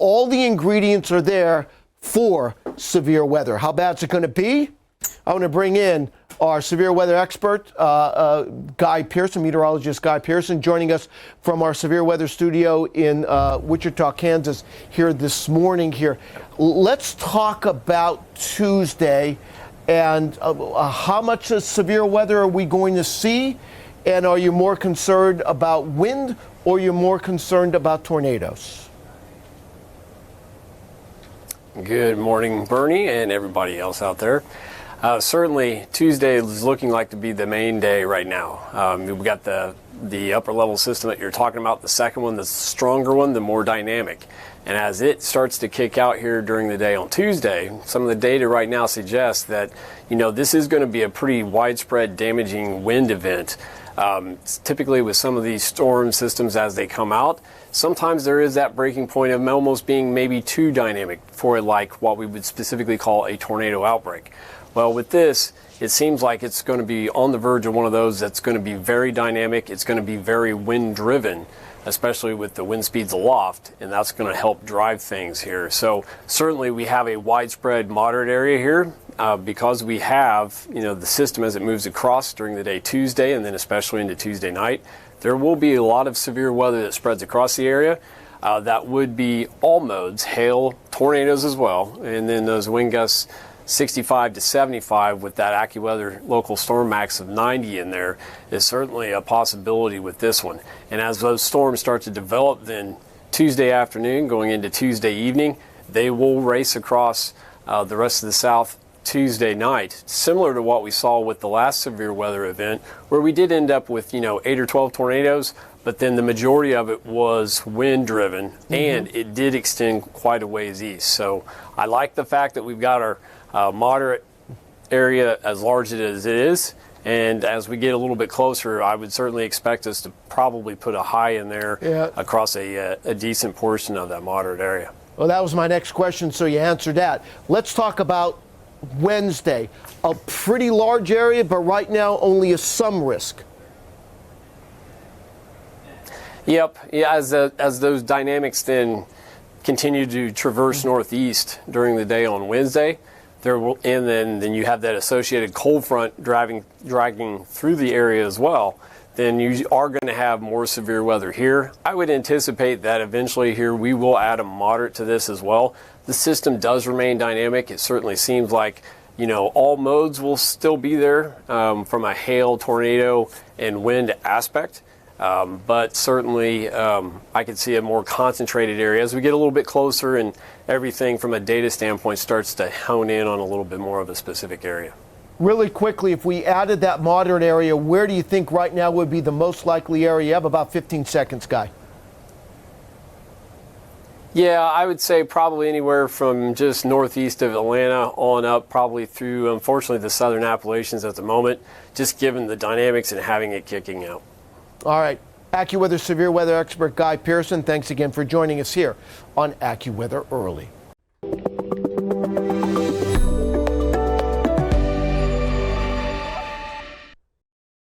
all the ingredients are there for severe weather. How bad is it going to be? I want to bring in our severe weather expert, Guy Pearson, meteorologist Guy Pearson, joining us from our severe weather studio in Wichita, Kansas, here this morning here. Let's talk about Tuesday and how much of severe weather are we going to see? And are you more concerned about wind or are you more concerned about tornadoes? Good morning, Bernie, and everybody else out there. Certainly, Tuesday is looking like to be the main day right now. We've got the upper level system that you're talking about, the second one, the stronger one, the more dynamic. And as it starts to kick out here during the day on Tuesday, some of the data right now suggests that, this is going to be a pretty widespread damaging wind event. Typically with some of these storm systems as they come out, sometimes there is that breaking point of almost being maybe too dynamic for like what we would specifically call a tornado outbreak. Well, with this, it seems like it's going to be on the verge of one of those that's going to be very dynamic. It's going to be very wind-driven, especially with the wind speeds aloft, and that's going to help drive things here. So certainly we have a widespread moderate area here because we have, the system as it moves across during the day Tuesday and then especially into Tuesday night. There will be a lot of severe weather that spreads across the area. That would be all modes, hail, tornadoes as well, and then those wind gusts 65 to 75 with that AccuWeather local storm max of 90 in there is certainly a possibility with this one. And as those storms start to develop then Tuesday afternoon going into Tuesday evening, they will race across the rest of the South Tuesday night, similar to what we saw with the last severe weather event where we did end up with 8 or 12 tornadoes, but then the majority of it was wind driven and it did extend quite a ways east. So I like the fact that we've got our moderate area as large as it is, and as we get a little bit closer, I would certainly expect us to probably put a high in there across a decent portion of that moderate area. Well, that was my next question, so you answered that. Let's talk about Wednesday. A pretty large area, but right now only some risk. Yep. Yeah, as those dynamics then continue to traverse northeast during the day on Wednesday, and then you have that associated cold front dragging through the area as well, then you are going to have more severe weather here. I would anticipate that eventually here we will add a moderate to this as well. The system does remain dynamic. It certainly seems like, all modes will still be there from a hail, tornado, and wind aspect. But certainly I could see a more concentrated area as we get a little bit closer and everything from a data standpoint starts to hone in on a little bit more of a specific area. Really quickly, if we added that moderate area, where do you think right now would be the most likely area? You have about 15 seconds, Guy. Yeah, I would say probably anywhere from just northeast of Atlanta on up, probably through, unfortunately, the southern Appalachians at the moment, just given the dynamics and having it kicking out. All right. AccuWeather severe weather expert Guy Pearson, thanks again for joining us here on AccuWeather Early.